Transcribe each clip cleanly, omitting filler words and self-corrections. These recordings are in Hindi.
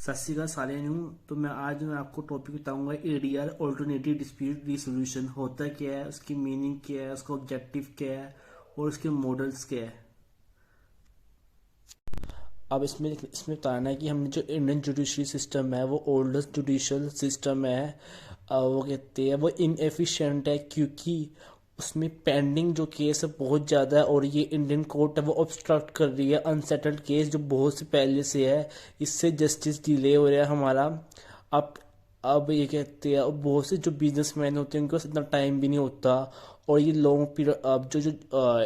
सत श्री अकाल सारे हूँ। तो मैं आपको टॉपिक बताऊंगा एडीआर ऑल्टरनेटिव डिस्प्यूट रिसोल्यूशन होता क्या है, उसकी मीनिंग क्या है, उसका ऑब्जेक्टिव क्या है और उसके मॉडल्स क्या है। अब इसमें बताना है कि हमने जो इंडियन जुडिशरी सिस्टम है वो ओल्डेस्ट जुडिशल सिस्टम है। वो कहते हैं वो इनएफिशिएंट है क्योंकि उसमें पेंडिंग जो केस है बहुत ज़्यादा है और ये इंडियन कोर्ट है वो ऑब्स्ट्रक्ट कर रही है अनसेटल्ड केस जो बहुत से पहले से है। इससे जस्टिस डिले हो रहा है हमारा। अब अब ये कहते हैं अब बहुत से जो बिजनेसमैन होते हैं उनके पास इतना टाइम भी नहीं होता और ये लॉन्ग पीरियड अब जो जो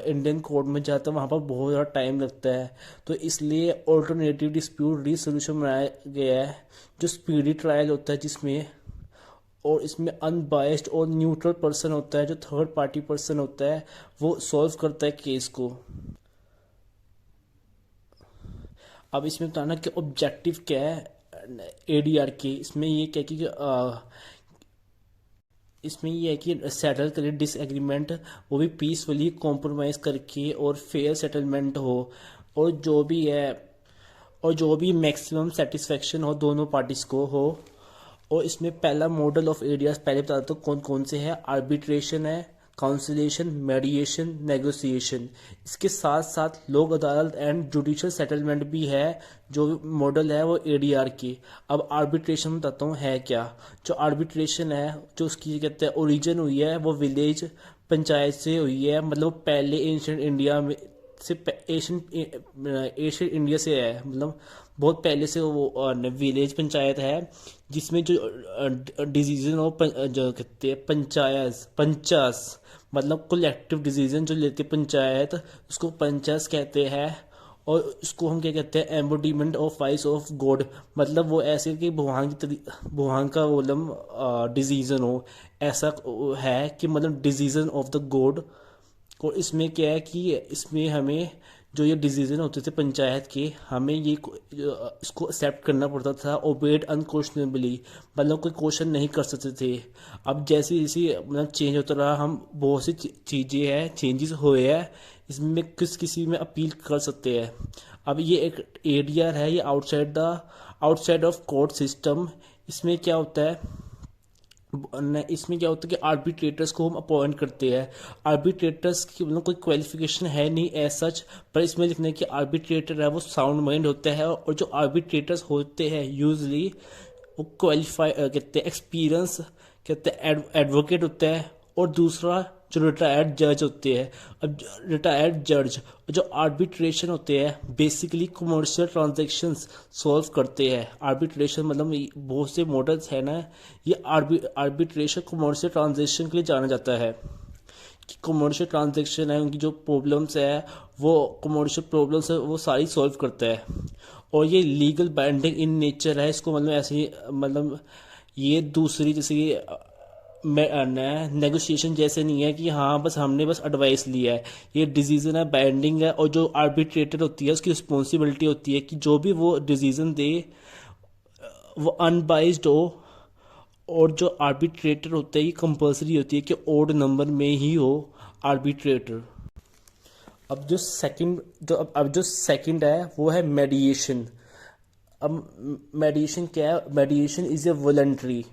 इंडियन कोर्ट में जाता है वहाँ पर बहुत ज़्यादा टाइम लगता है। तो इसलिए ऑल्टरनेटिव डिस्प्यूट रिसोल्यूशन बनाया गया है जो स्पीडी ट्रायल होता है जिसमें और इसमें अनबायस्ड और न्यूट्रल पर्सन होता है जो थर्ड पार्टी पर्सन होता है वो सॉल्व करता है केस को। अब इसमें बताना कि ऑब्जेक्टिव क्या है एडीआर के। इसमें ये क्या कि इसमें ये है कि सेटल करे डिसएग्रीमेंट वो भी पीसफुली कॉम्प्रोमाइज़ करके और फेयर सेटलमेंट हो और जो भी है और जो भी मैक्सिमम सेटिस्फेक्शन हो दोनों पार्टीज को हो। और इसमें पहला मॉडल ऑफ एरियाज पहले बता दो कौन कौन से हैं। आर्बिट्रेशन है, काउंसिलेशन, मेडिएशन, नेगोशिएशन। इसके साथ साथ लोक अदालत एंड जुडिशियल सेटलमेंट भी है जो मॉडल है वो एडीआर की। अब आर्बिट्रेशन बताता हूँ है क्या। जो आर्बिट्रेशन है जो उसकी कहते हैं ओरिजिन हुई है वो विलेज पंचायत से हुई है। मतलब पहले एंशियंट इंडिया में से एशियन इंडिया से है। मतलब बहुत पहले से वो विलेज पंचायत है जिसमें जो डिसीजन हो जो कहते हैं पंचायत पंचास मतलब कलेक्टिव डिसीजन जो लेती है पंचायत उसको पंचायत कहते हैं। और उसको हम क्या कहते हैं एम्बोडीमेंट ऑफ वाइस ऑफ गॉड। मतलब वो ऐसे कि भगवान का मतलब डिसीजन हो ऐसा है कि मतलब डिसीजन ऑफ द गॉड। और इसमें क्या है कि इसमें हमें जो ये डिसीजन होते थे पंचायत के हमें ये इसको एक्सेप्ट करना पड़ता था ओबेड अनक्वेश्चनेबली। मतलब कोई क्वेश्चन नहीं कर सकते थे। अब जैसे जैसे मतलब चेंज होता रहा हम बहुत सी चीज़ें हैं चेंजेस हुए हैं इसमें किसी में अपील कर सकते हैं। अब ये एक एडीआर है ये आउटसाइड ऑफ कोर्ट सिस्टम। इसमें क्या होता है इसमें क्या होता है कि आर्बिट्रेटर्स को हम अपॉइंट करते हैं। आर्बिट्रेटर्स की मतलब कोई क्वालिफिकेशन है नहीं एज सच पर इसमें लिखना है कि आर्बिट्रेटर है वो साउंड माइंड होता है और जो आर्बिट्रेटर्स होते हैं यूजली वो क्वालिफाई कहते हैं एक्सपीरियंस कहते हैं एडवोकेट होता है। और दूसरा जो रिटायर्ड जज होते हैं। अब रिटायर्ड जज जो आर्बिट्रेशन होते हैं बेसिकली कमर्शियल ट्रांजैक्शंस सॉल्व करते हैं। आर्बिट्रेशन मतलब बहुत से मॉडल्स है ना। ये आर्बिट्रेशन कमर्शियल ट्रांजैक्शन के लिए जाना जाता है कि कमर्शियल ट्रांजैक्शन है उनकी जो प्रॉब्लम्स है वो कमर्शियल प्रॉब्लम्स है वो सारी सॉल्व करता है। और ये लीगल बाइंडिंग इन नेचर है। इसको मतलब ऐसे ही मतलब ये दूसरी जैसे नेगोशिएशन जैसे नहीं है कि हाँ बस हमने बस एडवाइस लिया है। ये डिसीजन है बाइंडिंग है और जो आर्बिट्रेटर होती है उसकी रिस्पॉन्सिबिलिटी होती है कि जो भी वो डिसीजन दे वो अनबाइज्ड हो। और जो आर्बिट्रेटर होता है ये कंपलसरी होती है कि ओड नंबर में ही हो आर्बिट्रेटर। अब जो सेकंड है वो है मेडिएशन। अब मेडिएशन क्या है। मेडिएशन इज ए वॉलंटरी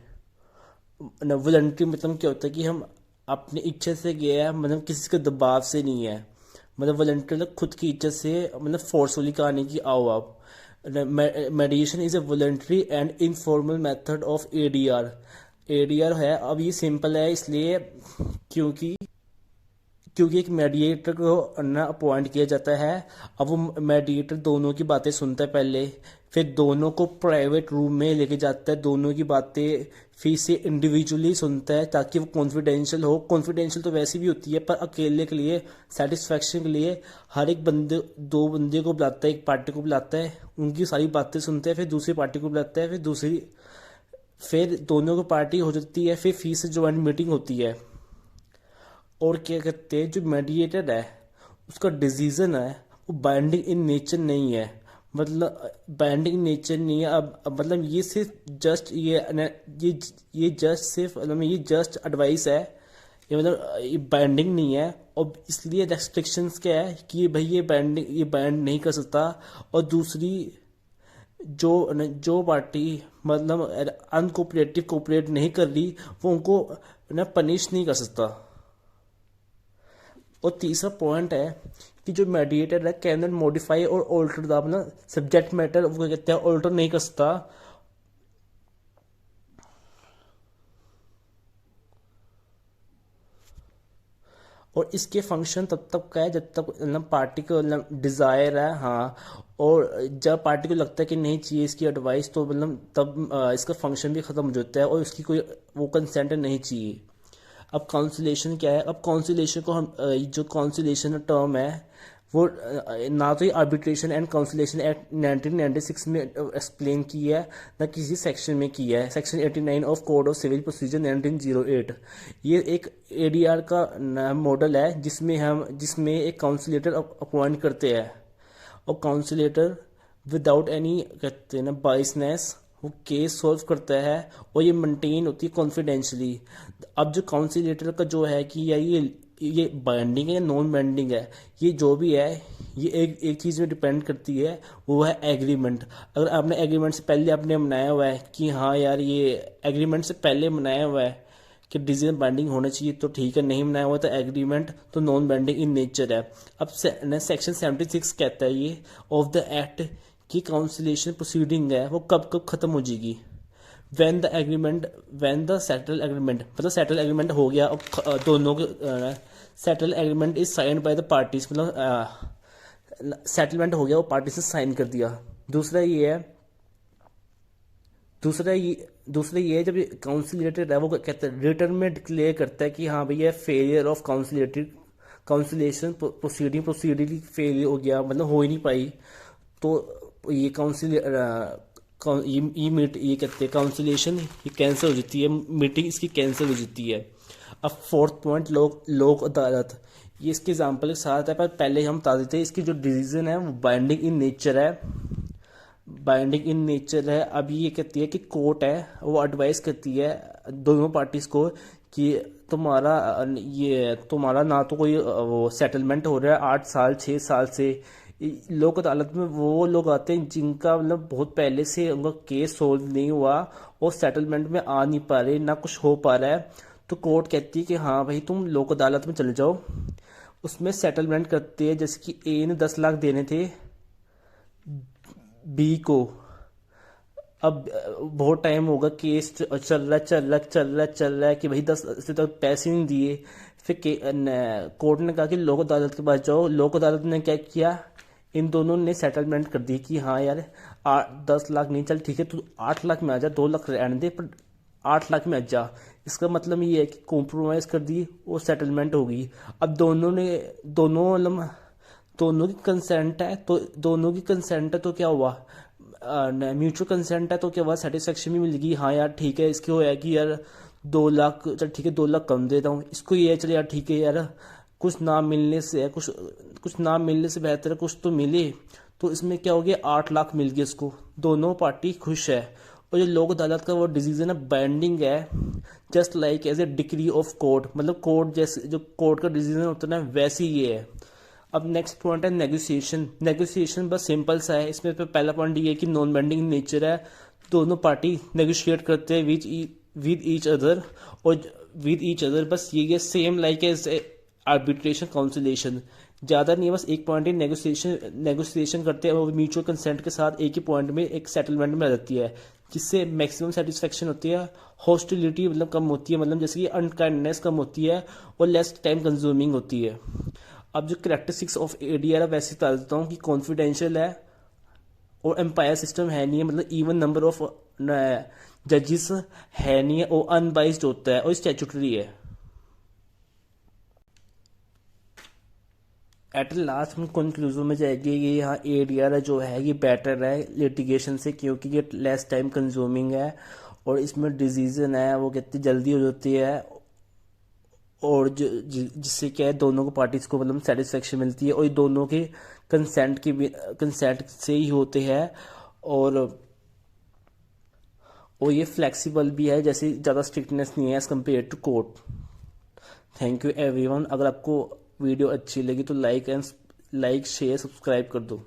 वॉलंटरी मतलब क्या होता है कि हम अपनी इच्छा से गए हैं मतलब किसी के दबाव से नहीं है। मतलब वॉलंटरी मतलब खुद की इच्छा से मतलब फोर्सफुली कहानी की आओ आप। मेडिएशन is a voluntary and informal method of ADR. ADR है अब ये सिंपल है इसलिए क्योंकि क्योंकि एक मेडिएटर को ना अपॉइंट किया जाता है। अब वो मेडिएटर दोनों की बातें सुनता है पहले फिर दोनों को प्राइवेट रूम में लेके जाता है दोनों की बातें फिर से इंडिविजुअली सुनता है ताकि वो कॉन्फिडेंशियल हो। कॉन्फिडेंशियल तो वैसी भी होती है पर अकेले के लिए सेटिस्फैक्शन के लिए हर एक बंदे दो बंदे को बुलाता है एक पार्टी को बुलाता है उनकी सारी बातें सुनते हैं फिर दूसरी पार्टी को बुलाता है फिर दोनों को पार्टी हो जाती है फिर से ज्वाइंट मीटिंग होती है। और क्या कहते हैं जो मेडिएटर है उसका डिसीजन है वो बाइंडिंग इन नेचर नहीं है। मतलब बाइंडिंग नेचर नहीं है। अब मतलब ये सिर्फ जस्ट ये जस्ट सिर्फ मतलब ये जस्ट एडवाइस है। ये मतलब ये बाइंडिंग नहीं है और इसलिए रेस्ट्रिक्शंस क्या है कि भाई ये बाइंड नहीं कर सकता। और दूसरी जो पार्टी मतलब अनकोऑपरेटिव कोऑपरेट नहीं कर रही वो उनको ना पनिश नहीं कर सकता। और तीसरा पॉइंट है कि जो मेडिएटर है कैन नॉट मॉडिफाई और ऑल्टर द अपना सब्जेक्ट मैटर, वो कहते हैं ऑल्टर नहीं कर सकता। और इसके फंक्शन तब तक का है जब तक मतलब पार्टी को मतलब डिज़ायर है, हाँ। और जब पार्टी को लगता है कि नहीं चाहिए इसकी एडवाइस, तो मतलब तब इसका फंक्शन भी ख़त्म हो जाता है और उसकी कोई वो कंसेंट नहीं चाहिए। अब काउंसिलेशन क्या है? अब काउंसिलेशन को हम जो काउंसिलेशन टर्म है वो ना तो ये आर्बिट्रेशन एंड काउंसिलेशन एक्ट 1996 में एक्सप्लेन की है, ना किसी सेक्शन में की है। Section 89 of code of civil procedure 1908 ये एक एडीआर का मॉडल है जिसमें एक काउंसिलेटर अपॉइंट करते हैं। और काउंसिलेटर विदाउट एनी कहते हैं ना बाइसनेस वो केस सॉल्व करता है और ये मेंटेन होती है कॉन्फिडेंशियली। अब जो काउंसिलेटर का जो है कि या ये बाइंडिंग है या नॉन बाइंडिंग है, ये जो भी है ये एक चीज़ में डिपेंड करती है, वो है एग्रीमेंट। अगर आपने एग्रीमेंट से पहले आपने बनाया हुआ है कि हाँ यार ये एग्रीमेंट से पहले बनाया हुआ है कि डिसीजन बाइंडिंग होना चाहिए तो ठीक है, नहीं बनाया हुआ तो एग्रीमेंट तो नॉन बाइंडिंग इन नेचर है। अब सेक्शन 76 कहता है ये ऑफ द एक्ट की काउंसिलेशन प्रोसीडिंग है वो कब कब खत्म हो जाएगी? व्हेन द सेटल एग्रीमेंट, मतलब सेटल एग्रीमेंट हो गया और दोनों के settle agreement is signed by the parties, मतलब सेटलमेंट हो गया वो पार्टी से साइन कर दिया। दूसरा ये है जब काउंसिलेटर है वो कहता है रिटर्न में डिक्लेयर करता है कि हाँ भैया failure of conciliation proceeding failure हो गया, मतलब हो ही नहीं पाई, तो ये ये कहते हैं काउंसिलेशन ये कैंसिल हो जाती है, मीटिंग इसकी कैंसिल हो जाती है। अब फोर्थ पॉइंट लोक अदालत, ये इसके एग्जाम्पल के साथ है पर पहले हम बता देते हैं इसकी जो डिसीजन है वो बाइंडिंग इन नेचर है। अब ये कहती है कि कोर्ट है वो एडवाइस करती है दोनों पार्टीज को कि तुम्हारा ना तो कोई वो सेटलमेंट हो रहा है 8 साल 6 साल से। लोक अदालत में वो लोग आते हैं जिनका मतलब बहुत पहले से उनका केस सोल्व नहीं हुआ और सेटलमेंट में आ नहीं पा रहे, ना कुछ हो पा रहा है, तो कोर्ट कहती है कि हाँ भाई तुम लोक अदालत में चले जाओ। उसमें सेटलमेंट करते हैं, जैसे कि ए ने 10 लाख देने थे बी को। अब बहुत टाइम होगा केस चल रहा है कि भाई 10 से तक पैसे नहीं दिए। फिर कोर्ट ने कहा कि लोक अदालत के पास जाओ। लोक अदालत ने क्या किया, इन दोनों ने सेटलमेंट कर दी कि हाँ यार 10 लाख नहीं, चल ठीक है तू 8 लाख में आ जा, 2 लाख रहने दे पर 8 लाख में आ जा। इसका मतलब ये है कि कॉम्प्रोमाइज़ कर दी और सेटलमेंट होगी। अब दोनों की कंसेंट है तो क्या हुआ, म्यूचुअल कंसेंट है तो क्या हुआ, सेटिस्फेक्शन भी मिल गई। हाँ यार ठीक है, इसके होया कि यार 2 लाख, चल ठीक है 2 लाख कम देता हूँ इसको, ये चल यार ठीक है यार कुछ ना मिलने से बेहतर है कुछ तो मिले। तो इसमें क्या हो गया 8 लाख मिल गया इसको, दोनों पार्टी खुश है। और जो लोक अदालत का वो डिसीजन है बाइंडिंग है, just like as a decree of court, मतलब कोर्ट जैसे जो कोर्ट का डिसीजन होता है ना वैसे ही ये है। अब नेक्स्ट पॉइंट है नेगोशिएशन बस सिंपल सा है। इसमें पहला पॉइंट ये है कि नॉन बाइंडिंग नेचर है, दोनों पार्टी नेगोशिएट करते हैं विद ईच अदर, बस ये same like as arbitration conciliation, ज़्यादा नहीं है, बस एक पॉइंट ही नेगोशिएशन करते हैं और म्यूचुअल कंसेंट के साथ एक ही पॉइंट में एक सेटलमेंट में आ जाती है, जिससे मैक्सिमम सेटिस्फेक्शन होती है, हॉस्टिलिटी मतलब कम होती है, मतलब जैसे कि अनकाइंडनेस कम होती है और लेस टाइम कंज्यूमिंग होती है। अब जो करेक्टरिस्टिक्स ऑफ एडीआर है वैसे बता देता हूँ कि कॉन्फिडेंशियल है और एम्पायर सिस्टम है नहीं है, मतलब इवन नंबर ऑफ जजेस है नहीं है और अनबाइज्ड होता है और स्टैट्यूटरी है। एट लास्ट हम कंक्लूजन में जाएंगे ये यहाँ एडीआर जो है ये बेटर है लिटिगेशन से, क्योंकि ये लेस टाइम कंज्यूमिंग है और इसमें डिसीजन है वो कितनी जल्दी हो जाती है और जिससे क्या है दोनों को पार्टीज को मतलब सेटिस्फेक्शन मिलती है और ये दोनों के कंसेंट से ही होते हैं। और ये फ्लेक्सिबल भी है, जैसे ज़्यादा स्ट्रिक्टनेस नहीं है as compare to court. Thank you everyone. अगर आपको वीडियो अच्छी लगी तो लाइक शेयर सब्सक्राइब कर दो।